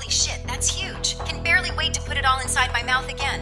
Holy shit, that's huge. Can barely wait to put it all inside my mouth again.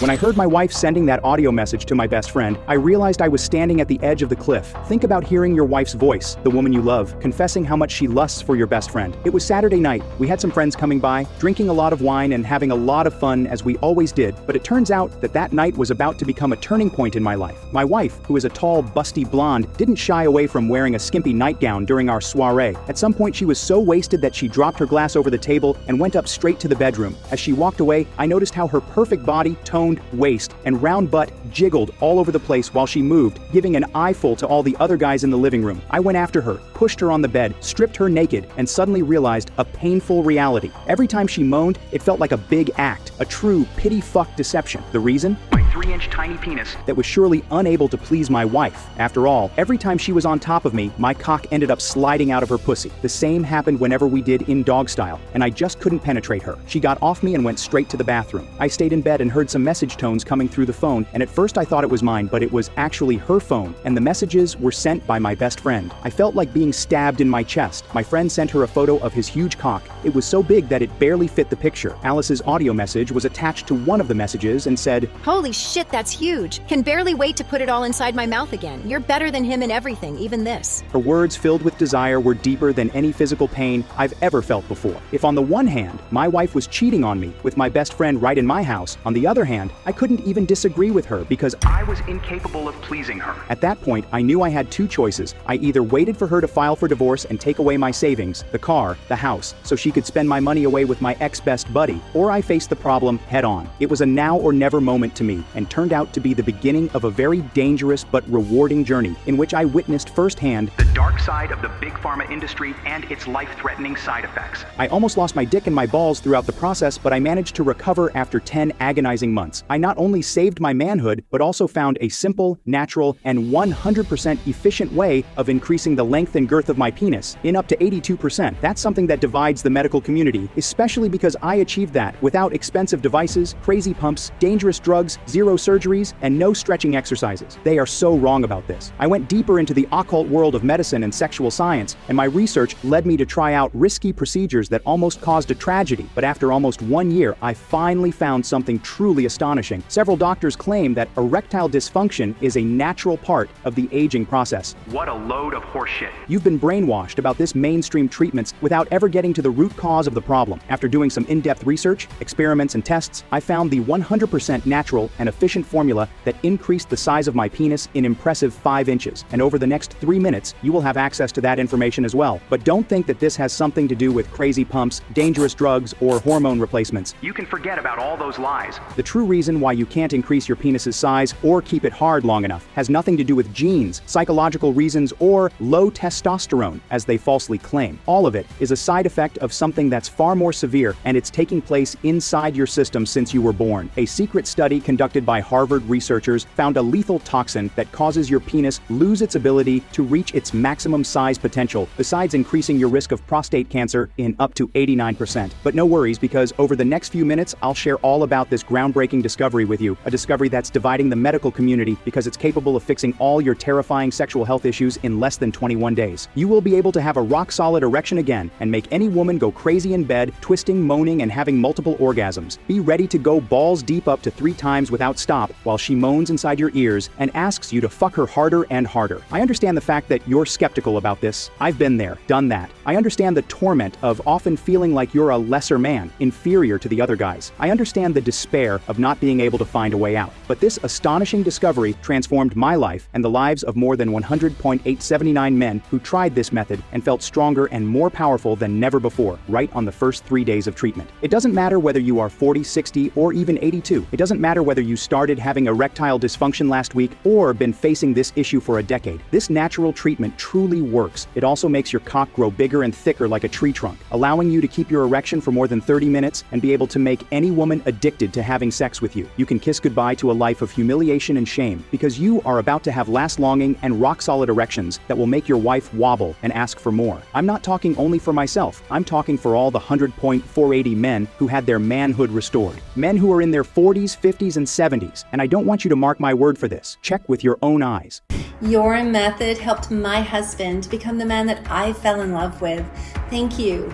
When I heard my wife sending that audio message to my best friend, I realized I was standing at the edge of the cliff. Think about hearing your wife's voice, the woman you love, confessing how much she lusts for your best friend. It was Saturday night. We had some friends coming by, drinking a lot of wine and having a lot of fun as we always did, but it turns out that that night was about to become a turning point in my life. My wife, who is a tall, busty blonde, didn't shy away from wearing a skimpy nightgown during our soiree. At some point she was so wasted that she dropped her glass over the table and went up straight to the bedroom. As she walked away, I noticed how her perfect body, toned, waist, and round butt jiggled all over the place while she moved, giving an eyeful to all the other guys in the living room. I went after her, pushed her on the bed, stripped her naked, and suddenly realized a painful reality. Every time she moaned, it felt like a big act, a true pity-fuck deception. The reason? My 3-inch tiny penis that was surely unable to please my wife. After all, every time she was on top of me, my cock ended up sliding out of her pussy. The same happened whenever we did in dog style, and I just couldn't penetrate her. She got off me and went straight to the bathroom. I stayed in bed and heard some message tones coming through the phone, and at first I thought it was mine, but it was actually her phone, and the messages were sent by my best friend. I felt like being stabbed in my chest. My friend sent her a photo of his huge cock. It was so big that it barely fit the picture. Alice's audio message was attached to one of the messages and said, Holy shit, that's huge. Can barely wait to put it all inside my mouth again. You're better than him in everything, even this. Her words, filled with desire, were deeper than any physical pain I've ever felt before. If on the one hand, my wife was cheating on me with my best friend right in my house, on the other hand, I couldn't even disagree with her because I was incapable of pleasing her. At that point, I knew I had two choices. I either waited for her to file for divorce and take away my savings, the car, the house, so she could spend my money away with my ex-best buddy, or I faced the problem head on. It was a now or never moment to me, and turned out to be the beginning of a very dangerous but rewarding journey in which I witnessed firsthand the dark side of the big pharma industry and its life-threatening side effects. I almost lost my dick and my balls throughout the process, but I managed to recover after 10 agonizing months. I not only saved my manhood, but also found a simple, natural, and 100% efficient way of increasing the length and girth of my penis in up to 82%. That's something that divides the medical community, especially because I achieved that without expensive devices, crazy pumps, dangerous drugs, zero surgeries, and no stretching exercises. They are so wrong about this. I went deeper into the occult world of medicine and sexual science, and my research led me to try out risky procedures that almost caused a tragedy. But after almost 1 year, I finally found something truly astonishing. Several doctors claim that erectile dysfunction is a natural part of the aging process. What a load of horseshit. You've been brainwashed about this mainstream treatments without ever getting to the root cause of the problem. After doing some in-depth research, experiments, and tests, I found the 100% natural and efficient formula that increased the size of my penis in impressive 5 inches. And over the next 3 minutes, you will have access to that information as well. But don't think that this has something to do with crazy pumps, dangerous drugs, or hormone replacements. You can forget about all those lies. The true reason why you can't increase your penis's size or keep it hard long enough has nothing to do with genes, psychological reasons, or low testosterone, as they falsely claim. All of it is a side effect of something that's far more severe, and it's taking place inside your system since you were born. A secret study conducted by Harvard researchers found a lethal toxin that causes your penis lose its ability to reach its maximum size potential, besides increasing your risk of prostate cancer in up to 89%. But no worries, because over the next few minutes, I'll share all about this groundbreaking discovery with you, a discovery that's dividing the medical community because it's capable of fixing all your terrifying sexual health issues in less than 21 days. You will be able to have a rock-solid erection again and make any woman go crazy in bed, twisting, moaning, and having multiple orgasms. Be ready to go balls deep up to 3 times without stop while she moans inside your ears and asks you to fuck her harder and harder. I understand the fact that you're skeptical about this. I've been there, done that. I understand the torment of often feeling like you're a lesser man, inferior to the other guys. I understand the despair of not being able to find a way out. But this astonishing discovery transformed my life and the lives of more than 100.879 men who tried this method and felt stronger and more powerful than never before, right on the first 3 days of treatment. It doesn't matter whether you are 40, 60, or even 82. It doesn't matter whether you started having erectile dysfunction last week or been facing this issue for a decade. This natural treatment truly works. It also makes your cock grow bigger and thicker like a tree trunk, allowing you to keep your erection for more than 30 minutes and be able to make any woman addicted to having sex with you. You can kiss goodbye to a life of humiliation and shame because you are about to have last-longing and rock-solid erections that will make your wife wobble and ask for more. I'm not talking only for myself. I'm talking for all the 100.480 men who had their manhood restored. Men who are in their 40s, 50s, and 70s. And I don't want you to mark my word for this. Check with your own eyes. Your method helped my husband become the man that I fell in love with. Thank you.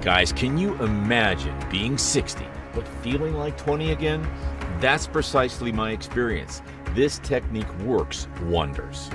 Guys, can you imagine being 60 but feeling like 20 again? That's precisely my experience. This technique works wonders.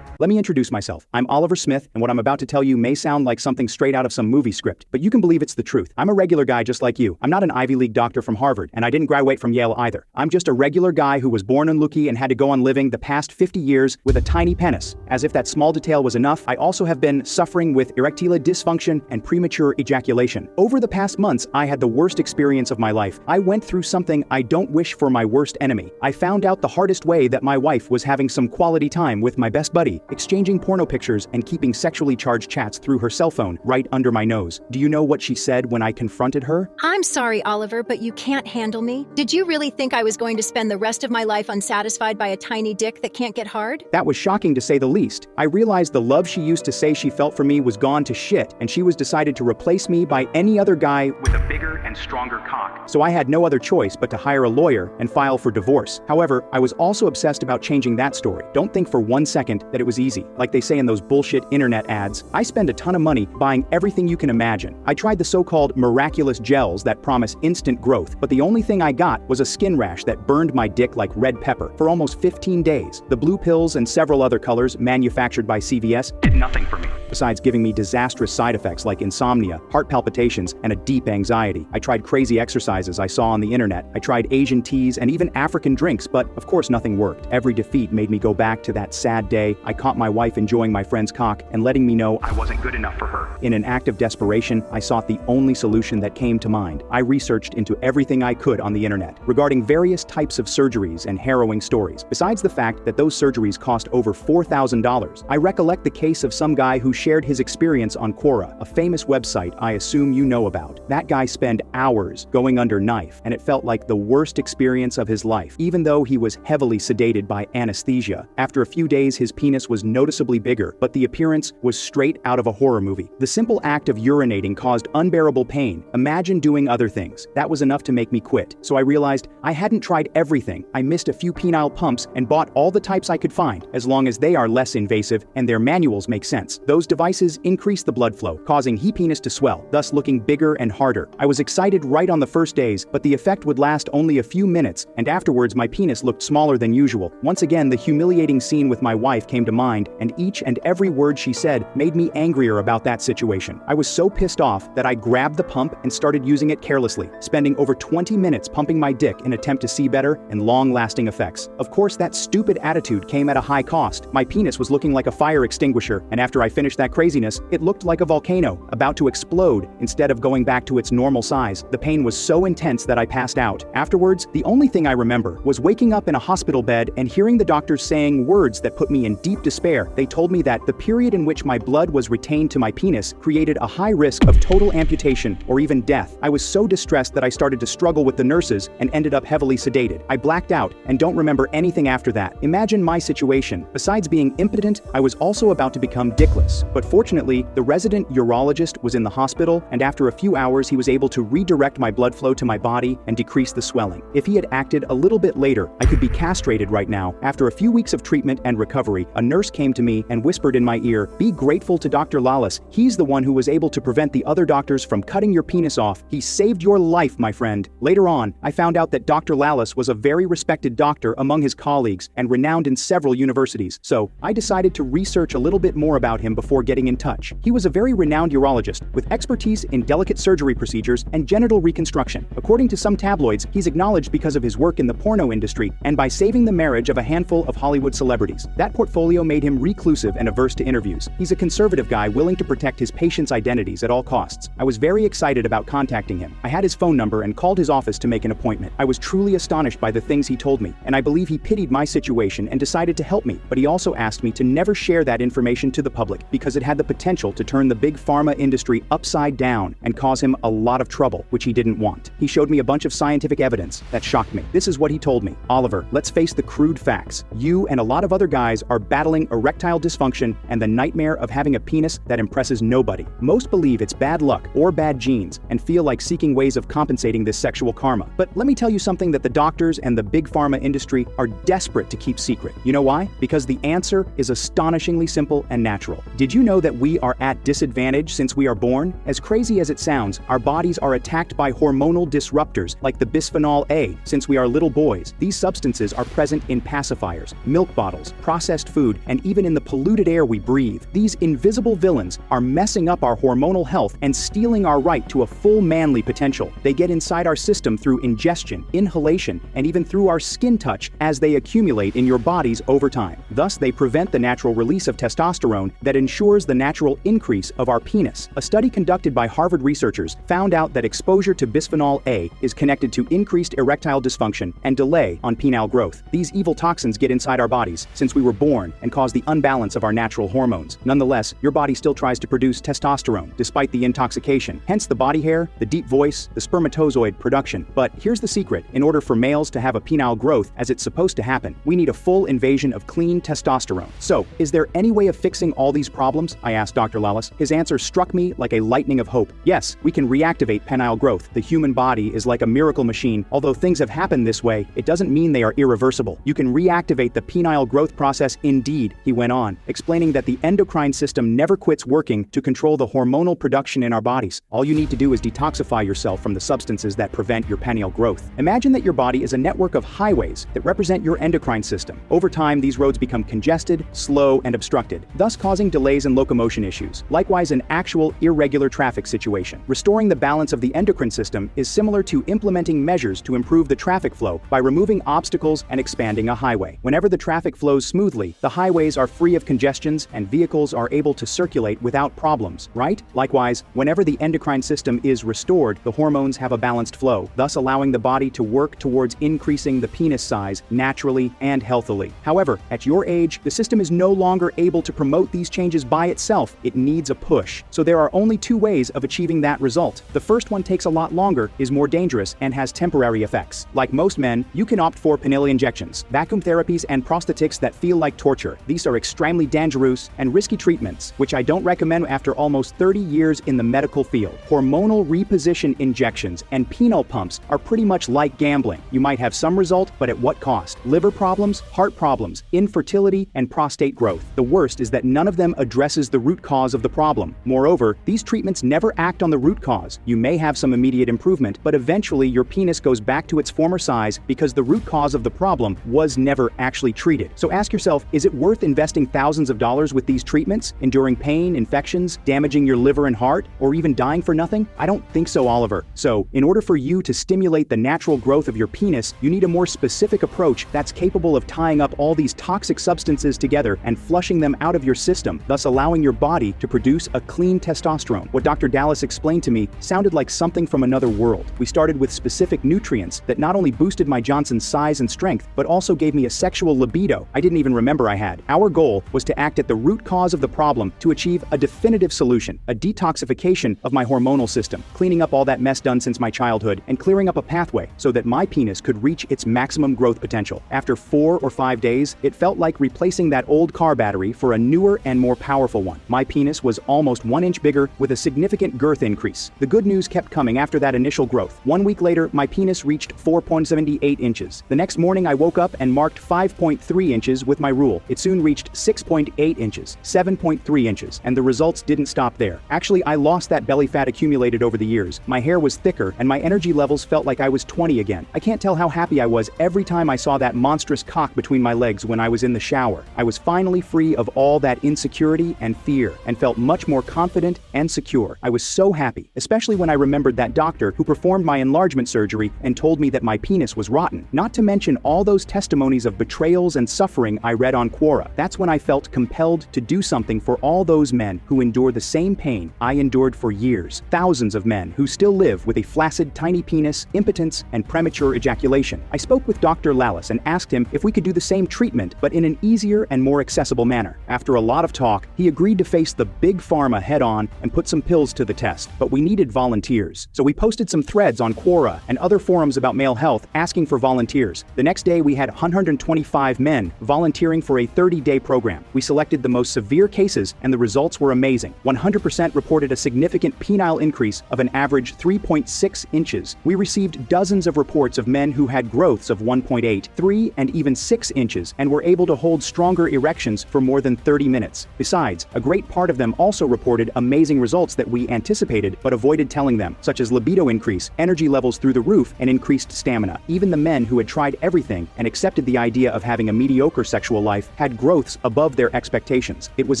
Let me introduce myself. I'm Oliver Smith, and what I'm about to tell you may sound like something straight out of some movie script, but you can believe it's the truth. I'm a regular guy just like you. I'm not an Ivy League doctor from Harvard, and I didn't graduate from Yale either. I'm just a regular guy who was born unlucky and had to go on living the past 50 years with a tiny penis. As if that small detail was enough, I also have been suffering with erectile dysfunction and premature ejaculation. Over the past months, I had the worst experience of my life. I went through something I don't wish for my worst enemy. I found out the hardest way that my wife was having some quality time with my best buddy, exchanging porno pictures and keeping sexually charged chats through her cell phone right under my nose. Do you know what she said when I confronted her? I'm sorry, Oliver, but you can't handle me. Did you really think I was going to spend the rest of my life unsatisfied by a tiny dick that can't get hard? That was shocking to say the least. I realized the love she used to say she felt for me was gone to shit, and she was decided to replace me by any other guy with a bigger and stronger cock. So I had no other choice but to hire a lawyer and file for divorce. However, I was also obsessed about changing that story. Don't think for 1 second that it was easy. Like they say in those bullshit internet ads, I spend a ton of money buying everything you can imagine. I tried the so-called miraculous gels that promise instant growth, but the only thing I got was a skin rash that burned my dick like red pepper for almost 15 days. The blue pills and several other colors manufactured by CVS did nothing for me, besides giving me disastrous side effects like insomnia, heart palpitations, and a deep anxiety. I tried crazy exercises I saw on the internet. I tried Asian teas and even African drinks, but of course nothing worked. Every defeat made me go back to that sad day I caught my wife enjoying my friend's cock and letting me know I wasn't good enough for her. In an act of desperation, I sought the only solution that came to mind. I researched into everything I could on the internet regarding various types of surgeries and harrowing stories. Besides the fact that those surgeries cost over $4,000, I recollect the case of some guy who shared his experience on Quora, a famous website I assume you know about. That guy spent hours going under knife, and it felt like the worst experience of his life, even though he was heavily sedated by anesthesia. After a few days, his penis was noticeably bigger, but the appearance was straight out of a horror movie. The simple act of urinating caused unbearable pain. Imagine doing other things. That was enough to make me quit. So I realized I hadn't tried everything. I missed a few penile pumps and bought all the types I could find, as long as they are less invasive and their manuals make sense. Those devices increase the blood flow, causing he penis to swell, thus looking bigger and harder. I was excited right on the first days, but the effect would last only a few minutes, and afterwards my penis looked smaller than usual. Once again, the humiliating scene with my wife came to mind, and each and every word she said made me angrier about that situation. I was so pissed off that I grabbed the pump and started using it carelessly, spending over 20 minutes pumping my dick in an attempt to see better and long-lasting effects. Of course, that stupid attitude came at a high cost. My penis was looking like a fire extinguisher, and after I finished that craziness, it looked like a volcano about to explode instead of going back to its normal size. The pain was so intense that I passed out. Afterwards, the only thing I remember was waking up in a hospital bed and hearing the doctors saying words that put me in deep despair. They told me that the period in which my blood was retained to my penis created a high risk of total amputation or even death. I was so distressed that I started to struggle with the nurses and ended up heavily sedated. I blacked out and don't remember anything after that. Imagine my situation. Besides being impotent, I was also about to become dickless. But fortunately, the resident urologist was in the hospital, and after a few hours he was able to redirect my blood flow to my body and decrease the swelling. If he had acted a little bit later, I could be castrated right now. After a few weeks of treatment and recovery, a nurse came to me and whispered in my ear, "Be grateful to Dr. Lawless. He's the one who was able to prevent the other doctors from cutting your penis off. He saved your life, my friend." Later on, I found out that Dr. Lawless was a very respected doctor among his colleagues and renowned in several universities. So I decided to research a little bit more about him before getting in touch. He was a very renowned urologist with expertise in delicate surgery procedures and genital reconstruction. According to some tabloids, he's acknowledged because of his work in the porno industry and by saving the marriage of a handful of Hollywood celebrities. That portfolio made him reclusive and averse to interviews. He's a conservative guy willing to protect his patients' identities at all costs. I was very excited about contacting him. I had his phone number and called his office to make an appointment. I was truly astonished by the things he told me, and I believe he pitied my situation and decided to help me. But he also asked me to never share that information to the public because it had the potential to turn the big pharma industry upside down and cause him a lot of trouble, which he didn't want. He showed me a bunch of scientific evidence that shocked me. This is what he told me. "Oliver, let's face the crude facts. You and a lot of other guys are battling erectile dysfunction and the nightmare of having a penis that impresses nobody. Most believe it's bad luck or bad genes and feel like seeking ways of compensating this sexual karma. But let me tell you something that the doctors and the big pharma industry are desperate to keep secret. You know why? Because the answer is astonishingly simple and natural. Did you you know that we are at disadvantage since we are born? As crazy as it sounds, our bodies are attacked by hormonal disruptors like the bisphenol A since we are little boys. These substances are present in pacifiers, milk bottles, processed food, and even in the polluted air we breathe. These invisible villains are messing up our hormonal health and stealing our right to a full manly potential. They get inside our system through ingestion, inhalation, and even through our skin touch as they accumulate in your bodies over time. Thus, they prevent the natural release of testosterone that ensures the natural increase of our penis. A study conducted by Harvard researchers found out that exposure to bisphenol A is connected to increased erectile dysfunction and delay on penile growth. These evil toxins get inside our bodies since we were born and cause the unbalance of our natural hormones. Nonetheless, your body still tries to produce testosterone despite the intoxication. Hence the body hair, the deep voice, the spermatozoid production. But here's the secret. In order for males to have a penile growth as it's supposed to happen, we need a full invasion of clean testosterone. So, is there any way of fixing all these problems? I asked Dr. Lallis. His answer struck me like a lightning of hope. Yes, we can reactivate penile growth. The human body is like a miracle machine. Although things have happened this way, it doesn't mean they are irreversible. You can reactivate the penile growth process indeed, he went on, explaining that the endocrine system never quits working to control the hormonal production in our bodies. All you need to do is detoxify yourself from the substances that prevent your penile growth. Imagine that your body is a network of highways that represent your endocrine system. Over time, these roads become congested, slow, and obstructed, thus causing delays and locomotion issues. Likewise, an actual irregular traffic situation. Restoring the balance of the endocrine system is similar to implementing measures to improve the traffic flow by removing obstacles and expanding a highway. Whenever the traffic flows smoothly, the highways are free of congestions and vehicles are able to circulate without problems, right? Likewise, whenever the endocrine system is restored, the hormones have a balanced flow, thus allowing the body to work towards increasing the penis size naturally and healthily. However, at your age, the system is no longer able to promote these changes by itself. It needs a push. So there are only two ways of achieving that result. The first one takes a lot longer, is more dangerous, and has temporary effects. Like most men, you can opt for penile injections, vacuum therapies, and prosthetics that feel like torture. These are extremely dangerous and risky treatments, which I don't recommend after almost 30 years in the medical field. Hormonal reposition injections and penile pumps are pretty much like gambling. You might have some result, but at what cost? Liver problems, heart problems, infertility, and prostate growth. The worst is that none of them addresses the root cause of the problem. Moreover, these treatments never act on the root cause. You may have some immediate improvement, but eventually your penis goes back to its former size because the root cause of the problem was never actually treated. So ask yourself, is it worth investing thousands of dollars with these treatments, enduring pain, infections, damaging your liver and heart, or even dying for nothing? I don't think so, Oliver. So, in order for you to stimulate the natural growth of your penis, you need a more specific approach that's capable of tying up all these toxic substances together and flushing them out of your system, thus allowing your body to produce a clean testosterone. What Dr. Dallas explained to me sounded like something from another world. We started with specific nutrients that not only boosted my Johnson's size and strength, but also gave me a sexual libido I didn't even remember I had. Our goal was to act at the root cause of the problem to achieve a definitive solution, a detoxification of my hormonal system, cleaning up all that mess done since my childhood and clearing up a pathway so that my penis could reach its maximum growth potential. After 4 or 5 days, it felt like replacing that old car battery for a newer and more powerful one. My penis was almost 1 inch bigger with a significant girth increase. The good news kept coming after that initial growth. 1 week later, my penis reached 4.78 inches. The next morning, I woke up and marked 5.3 inches with my rule. It soon reached 6.8 inches, 7.3 inches, and the results didn't stop there. Actually, I lost that belly fat accumulated over the years. My hair was thicker, and my energy levels felt like I was 20 again. I can't tell how happy I was every time I saw that monstrous cock between my legs when I was in the shower. I was finally free of all that insecurity and fear, and felt much more confident and secure. I was so happy, especially when I remembered that doctor who performed my enlargement surgery and told me that my penis was rotten. Not to mention all those testimonies of betrayals and suffering I read on Quora. That's when I felt compelled to do something for all those men who endure the same pain I endured for years. Thousands of men who still live with a flaccid, tiny penis, impotence, and premature ejaculation. I spoke with Dr. Lallis and asked him if we could do the same treatment, but in an easier and more accessible manner. After a lot of talk, he agreed to face the big pharma head-on and put some pills to the test, but we needed volunteers. So we posted some threads on Quora and other forums about male health asking for volunteers. The next day, we had 125 men volunteering for a 30-day program. We selected the most severe cases, and the results were amazing. 100% reported a significant penile increase of an average 3.6 inches. We received dozens of reports of men who had growths of 1.8, 3, and even 6 inches, and were able to hold stronger erections for more than 30 minutes. Besides, Besides, a great part of them also reported amazing results that we anticipated but avoided telling them, such as libido increase, energy levels through the roof, and increased stamina. Even the men who had tried everything and accepted the idea of having a mediocre sexual life had growths above their expectations. It was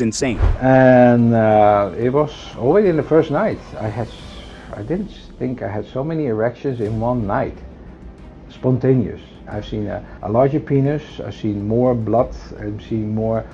insane. And it was already in the first night. I didn't think I had so many erections in one night. Spontaneous. I've seen a larger penis, I've seen more blood, I've seen more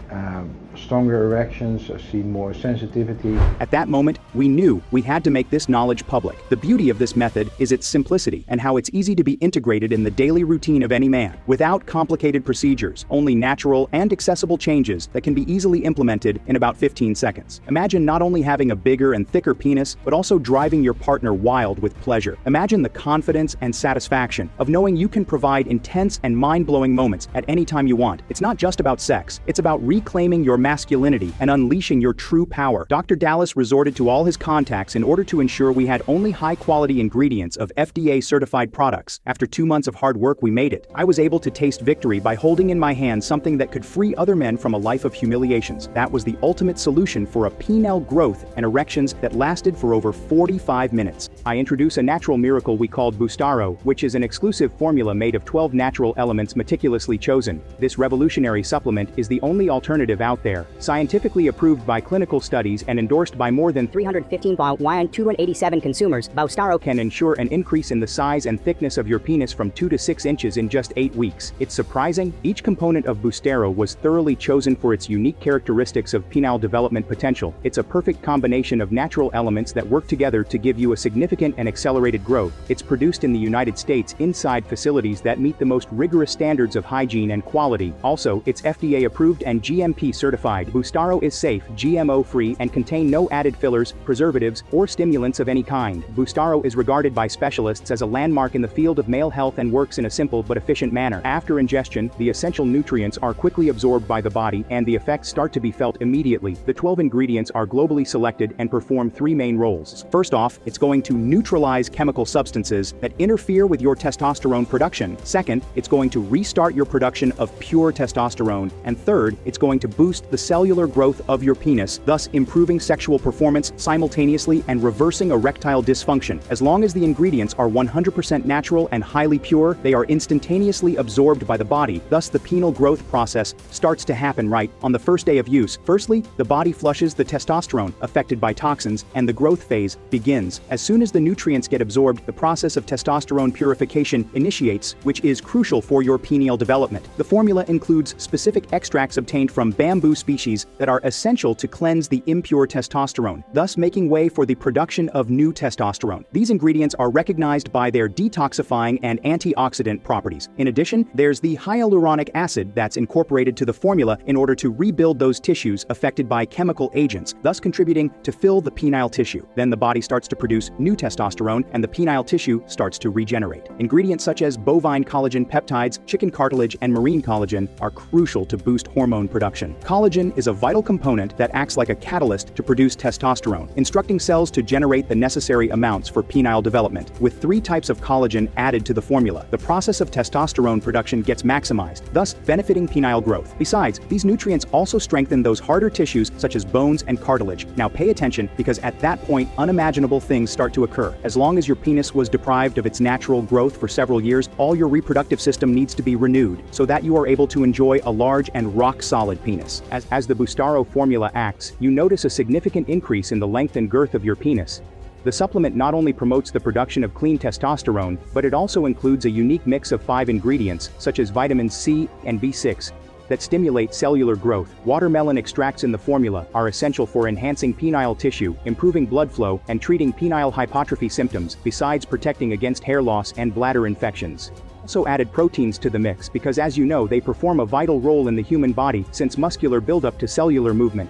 stronger erections, I've seen more sensitivity. At that moment, we knew we had to make this knowledge public. The beauty of this method is its simplicity and how it's easy to be integrated in the daily routine of any man. Without complicated procedures, only natural and accessible changes that can be easily implemented in about 15 seconds. Imagine not only having a bigger and thicker penis, but also driving your partner wild with pleasure. Imagine the confidence and satisfaction of knowing you can provide intense and mind-blowing moments at any time you want. It's not just about sex, it's about reclaiming your masculinity and unleashing your true power. Dr. Dallas resorted to all his contacts in order to ensure we had only high-quality ingredients of FDA-certified products. After 2 months of hard work, we made it. I was able to taste victory by holding in my hand something that could free other men from a life of humiliations. That was the ultimate solution for a penile growth and erections that lasted for over 45 minutes. I introduce a natural miracle we called Boostaro, which is an exclusive formula made of 12 natural elements meticulously chosen. This revolutionary supplement is the only alternative out there, scientifically approved by clinical studies and endorsed by more than 315,287 consumers. Boostaro can ensure an increase in the size and thickness of your penis from 2 to 6 inches in just 8 weeks. It's surprising, each component of Boostaro was thoroughly chosen for its unique characteristics of penile development potential. It's a perfect combination of natural elements that work together to give you a significant and accelerated growth. It's produced in the United States inside facilities that meet the most rigorous standards of hygiene and quality. Also, it's FDA approved and GMP certified. Boostaro is safe, GMO-free, and contain no added fillers, preservatives, or stimulants of any kind. Boostaro is regarded by specialists as a landmark in the field of male health and works in a simple but efficient manner. After ingestion, the essential nutrients are quickly absorbed by the body and the effects start to be felt immediately. The 12 ingredients are globally selected and perform 3 main roles. First off, it's going to neutralize chemical substances that interfere with your testosterone production. Second, it's going to restart your production of pure testosterone. And third, it's going to boost the cellular growth of your penis, thus improving sexual performance simultaneously and reversing erectile dysfunction. As long as the ingredients are 100% natural and highly pure, they are instantaneously absorbed by the body. Thus, the penile growth process starts to happen right on the first day of use. Firstly, the body flushes the testosterone affected by toxins, and the growth phase begins. As soon as the nutrients get absorbed, the process of testosterone purification initiates, which is crucial for your penile development. The formula includes specific extracts obtained from bamboo species that are essential to cleanse the impure testosterone, thus making way for the production of new testosterone. These ingredients are recognized by their detoxifying and antioxidant properties. In addition, there's the hyaluronic acid that's incorporated to the formula in order to rebuild those tissues affected by chemical agents, thus contributing to fill the penile tissue. Then the body starts to produce new testosterone and the penile tissue starts to regenerate. Ingredients such as bovine collagen peptides, chicken cartilage, and marine collagen are crucial to boost hormone production. Collagen is a vital component that acts like a catalyst to produce testosterone, instructing cells to generate the necessary amounts for penile development. With 3 types of collagen added to the formula, the process of testosterone production gets maximized, thus benefiting penile growth. Besides, these nutrients also strengthen those harder tissues such as bones and cartilage. Now pay attention, because at that point, unimaginable things start to occur. As long as your penis was deprived of its natural growth for several years, all your reproductive system needs to be renewed so that you are able to enjoy a large and rock-solid penis. As the Boostaro formula acts, you notice a significant increase in the length and girth of your penis. The supplement not only promotes the production of clean testosterone, but it also includes a unique mix of 5 ingredients, such as vitamins C and B6, that stimulate cellular growth. Watermelon extracts in the formula are essential for enhancing penile tissue, improving blood flow, and treating penile hypertrophy symptoms, besides protecting against hair loss and bladder infections. Also added proteins to the mix because, as you know, they perform a vital role in the human body since muscular buildup to cellular movement.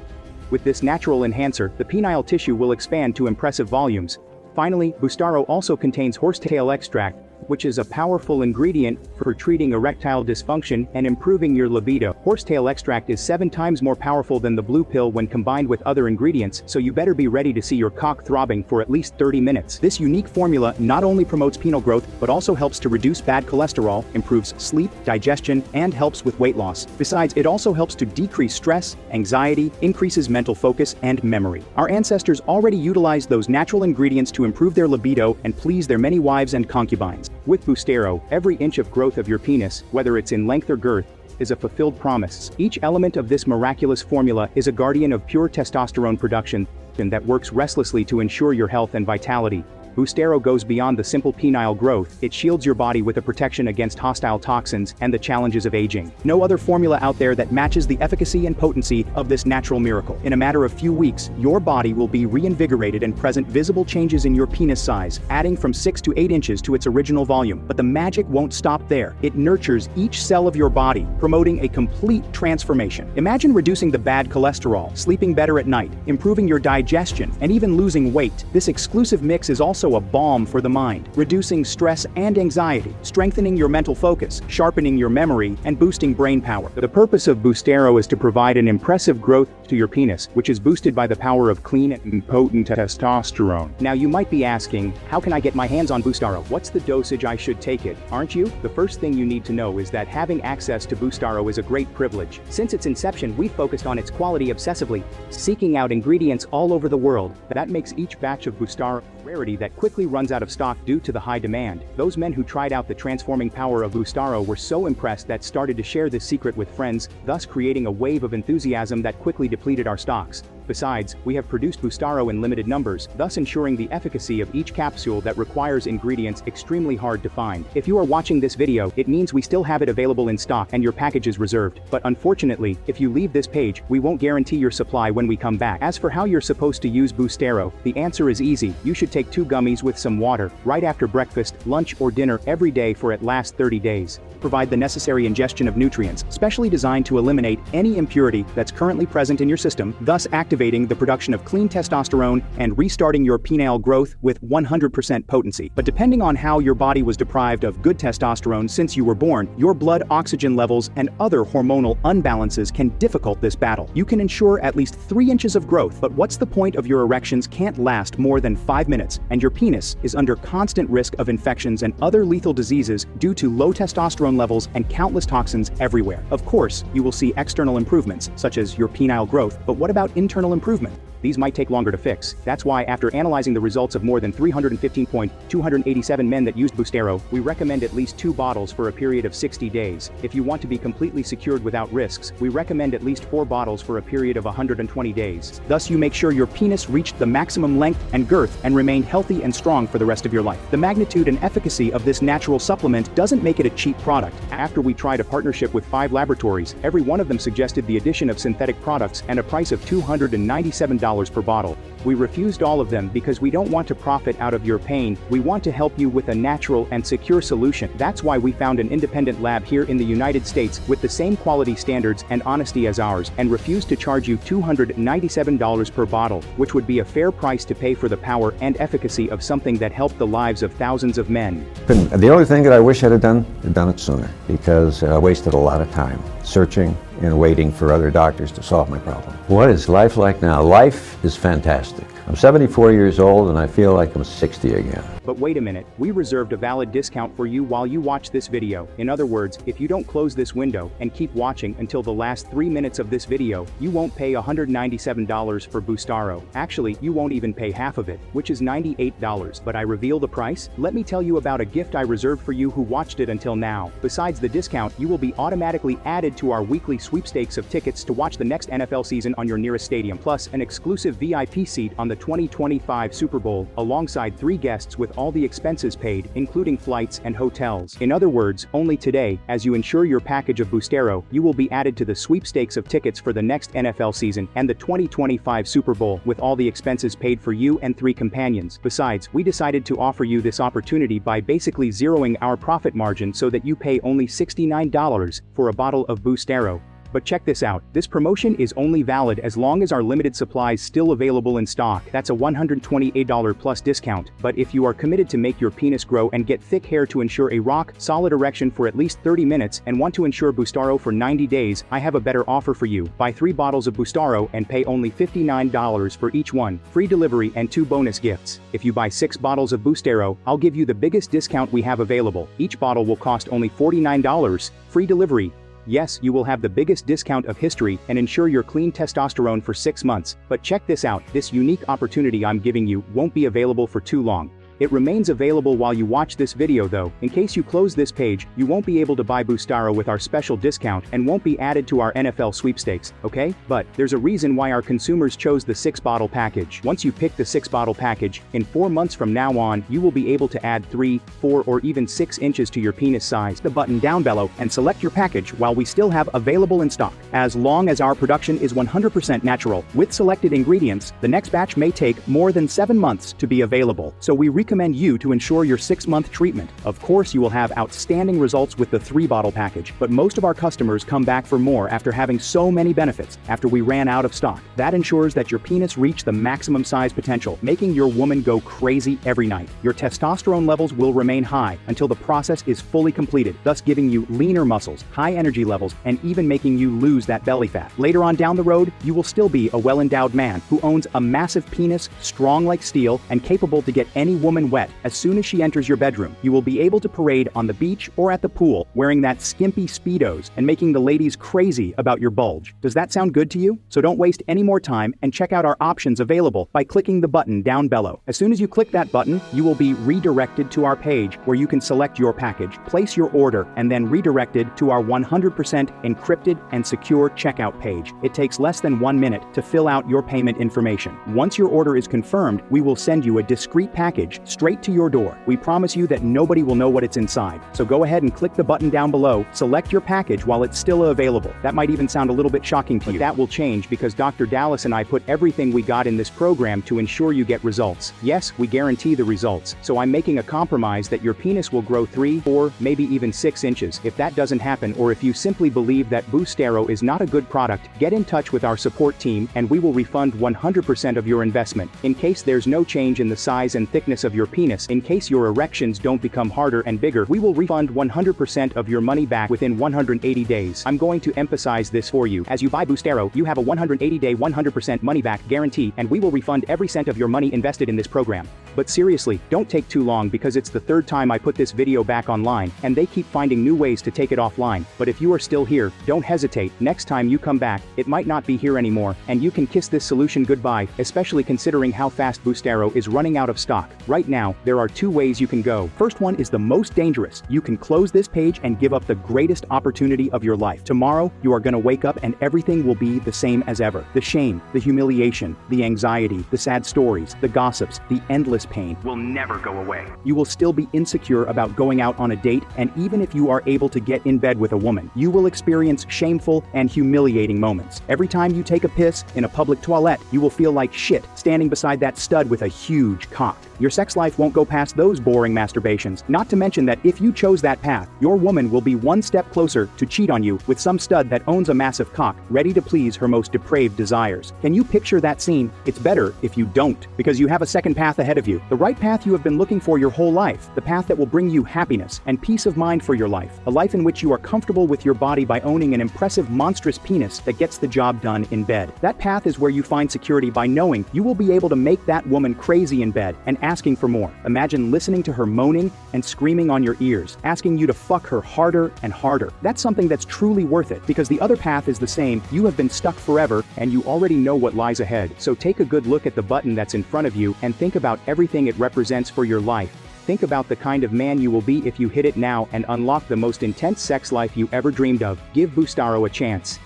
With this natural enhancer, the penile tissue will expand to impressive volumes. Finally, Boostaro also contains horsetail extract, which is a powerful ingredient for treating erectile dysfunction and improving your libido. Horsetail extract is 7 times more powerful than the blue pill when combined with other ingredients, so you better be ready to see your cock throbbing for at least 30 minutes. This unique formula not only promotes penile growth, but also helps to reduce bad cholesterol, improves sleep, digestion, and helps with weight loss. Besides, it also helps to decrease stress, anxiety, increases mental focus, and memory. Our ancestors already utilized those natural ingredients to improve their libido and please their many wives and concubines. With Boostero, every inch of growth of your penis, whether it's in length or girth, is a fulfilled promise. Each element of this miraculous formula is a guardian of pure testosterone production that works restlessly to ensure your health and vitality. Boostero goes beyond the simple penile growth. It shields your body with a protection against hostile toxins and the challenges of aging. No other formula out there that matches the efficacy and potency of this natural miracle. In a matter of few weeks, your body will be reinvigorated and present visible changes in your penis size, adding from 6 to 8 inches to its original volume. But the magic won't stop there. It nurtures each cell of your body, promoting a complete transformation. Imagine reducing the bad cholesterol, sleeping better at night, improving your digestion, and even losing weight. This exclusive mix is also a balm for the mind, reducing stress and anxiety, strengthening your mental focus, sharpening your memory, and boosting brain power. The purpose of Boostero is to provide an impressive growth to your penis, which is boosted by the power of clean and potent testosterone. Now you might be asking, how can I get my hands on Boostero? What's the dosage I should take it? Aren't you? The first thing you need to know is that having access to Boostero is a great privilege. Since its inception, we focused on its quality obsessively, seeking out ingredients all over the world. That makes each batch of Boostero a rarity that quickly runs out of stock due to the high demand. Those men who tried out the transforming power of Boostero were so impressed that started to share this secret with friends, thus creating a wave of enthusiasm that quickly depleted our stocks. Besides, we have produced Boostero in limited numbers, thus ensuring the efficacy of each capsule that requires ingredients extremely hard to find. If you are watching this video, it means we still have it available in stock and your package is reserved. But unfortunately, if you leave this page, we won't guarantee your supply when we come back. As for how you're supposed to use Boostero, the answer is easy. You should take 2 gummies with some water, right after breakfast, lunch, or dinner every day for at least 30 days. Provide the necessary ingestion of nutrients, specially designed to eliminate any impurity that's currently present in your system, thus activating the production of clean testosterone and restarting your penile growth with 100% potency. But depending on how your body was deprived of good testosterone since you were born, your blood oxygen levels and other hormonal unbalances can difficult this battle. You can ensure at least 3 inches of growth, but what's the point of your erections can't last more than 5 minutes, and your penis is under constant risk of infections and other lethal diseases due to low testosterone levels and countless toxins everywhere. Of course, you will see external improvements, such as your penile growth, but what about internal improvement? These might take longer to fix. That's why, after analyzing the results of more than 315,287 men that used Boostero, we recommend at least 2 bottles for a period of 60 days. If you want to be completely secured without risks, we recommend at least 4 bottles for a period of 120 days. Thus, you make sure your penis reached the maximum length and girth and remained healthy and strong for the rest of your life. The magnitude and efficacy of this natural supplement doesn't make it a cheap product. After we tried a partnership with 5 laboratories, every one of them suggested the addition of synthetic products and a price of $297 per bottle. We refused all of them because we don't want to profit out of your pain. We want to help you with a natural and secure solution. That's why we found an independent lab here in the United States with the same quality standards and honesty as ours, and refused to charge you $297 per bottle, which would be a fair price to pay for the power and efficacy of something that helped the lives of thousands of men. The only thing that I wish I'd have done it sooner, because I wasted a lot of time searching and waiting for other doctors to solve my problem. What is life like now? Life is fantastic. I'm 74 years old and I feel like I'm 60 again. But wait a minute, we reserved a valid discount for you while you watch this video. In other words, if you don't close this window and keep watching until the last 3 minutes of this video, you won't pay $197 for Boostero. Actually, you won't even pay half of it, which is $98. But I reveal the price? Let me tell you about a gift I reserved for you who watched it until now. Besides the discount, you will be automatically added to our weekly sweepstakes of tickets to watch the next NFL season on your nearest stadium, plus an exclusive VIP seat on the 2025 Super Bowl, alongside 3 guests with all the expenses paid, including flights and hotels. In other words, only today, as you insure your package of Boostero, you will be added to the sweepstakes of tickets for the next NFL season and the 2025 Super Bowl, with all the expenses paid for you and 3 companions. Besides, we decided to offer you this opportunity by basically zeroing our profit margin so that you pay only $69 for a bottle of Boostero. But check this out, this promotion is only valid as long as our limited supplies still available in stock. That's a $128 plus discount. But if you are committed to make your penis grow and get thick hair to ensure a rock solid erection for at least 30 minutes and want to ensure Boostaro for 90 days, I have a better offer for you. Buy 3 bottles of Boostaro and pay only $59 for each one. Free delivery and 2 bonus gifts. If you buy 6 bottles of Boostaro, I'll give you the biggest discount we have available. Each bottle will cost only $49. Free delivery. Yes, you will have the biggest discount of history and ensure your clean testosterone for 6 months. But check this out, this unique opportunity I'm giving you won't be available for too long. It remains available while you watch this video though. In case you close this page, you won't be able to buy Boostaro with our special discount and won't be added to our NFL sweepstakes, okay? But there's a reason why our consumers chose the 6-bottle package. Once you pick the 6-bottle package, in 4 months from now on, you will be able to add 3, 4, or even 6 inches to your penis size. The button down below and select your package while we still have available in stock. As long as our production is 100% natural, with selected ingredients, the next batch may take more than 7 months to be available. So we recommend you to ensure your 6-month treatment. Of course, you will have outstanding results with the 3-bottle package, but most of our customers come back for more after having so many benefits after we ran out of stock. That ensures that your penis reach the maximum size potential, making your woman go crazy every night. Your testosterone levels will remain high until the process is fully completed, thus giving you leaner muscles, high energy levels, and even making you lose that belly fat. Later on down the road, you will still be a well-endowed man who owns a massive penis, strong like steel, and capable to get any woman wet as soon as she enters your bedroom. You will be able to parade on the beach or at the pool wearing that skimpy Speedos and making the ladies crazy about your bulge. Does that sound good to you? So don't waste any more time and check out our options available by clicking the button down below. As soon as you click that button, you will be redirected to our page where you can select your package, place your order, and then redirected to our 100% encrypted and secure checkout page. It takes less than 1 minute to fill out your payment information. Once your order is confirmed, we will send you a discreet package straight to your door. We promise you that nobody will know what it's inside. So go ahead and click the button down below, select your package while it's still available. That might even sound a little bit shocking to you. That will change because Dr. Dallas and I put everything we got in this program to ensure you get results. Yes, we guarantee the results. So I'm making a compromise that your penis will grow 3, 4, maybe even 6 inches. If that doesn't happen, or if you simply believe that Boostaro is not a good product, get in touch with our support team and we will refund 100% of your investment. In case there's no change in the size and thickness of your penis, in case your erections don't become harder and bigger, we will refund 100% of your money back within 180 days. I'm going to emphasize this for you. As you buy Boostaro, you have a 180-day 100% money back guarantee, and we will refund every cent of your money invested in this program. But seriously, don't take too long because it's the 3rd time I put this video back online, and they keep finding new ways to take it offline. But if you are still here, don't hesitate. Next time you come back, it might not be here anymore, and you can kiss this solution goodbye, especially considering how fast Boostaro is running out of stock. Right now, there are 2 ways you can go. First one is the most dangerous. You can close this page and give up the greatest opportunity of your life. Tomorrow, you are going to wake up and everything will be the same as ever. The shame, the humiliation, the anxiety, the sad stories, the gossips, the endless pain will never go away. You will still be insecure about going out on a date, and even if you are able to get in bed with a woman, you will experience shameful and humiliating moments. Every time you take a piss in a public toilet, you will feel like shit standing beside that stud with a huge cock. Your sex life won't go past those boring masturbations. Not to mention that if you chose that path, your woman will be one step closer to cheat on you with some stud that owns a massive cock, ready to please her most depraved desires. Can you picture that scene? It's better if you don't, because you have a second path ahead of you. The right path you have been looking for your whole life. The path that will bring you happiness and peace of mind for your life. A life in which you are comfortable with your body by owning an impressive, monstrous penis that gets the job done in bed. That path is where you find security by knowing you will be able to make that woman crazy in bed and asking for more. Imagine listening to her moaning and screaming on your ears, asking you to fuck her harder and harder. That's something that's truly worth it, because the other path is the same. You have been stuck forever and you already know what lies ahead. So take a good look at the button that's in front of you and think about everything it represents for your life. Think about the kind of man you will be if you hit it now and unlock the most intense sex life you ever dreamed of. Give Boostaro a chance.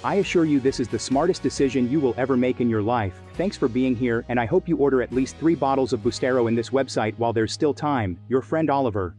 I assure you this is the smartest decision you will ever make in your life. Thanks for being here, and I hope you order at least 3 bottles of Boostaro in this website while there's still time. Your friend Oliver.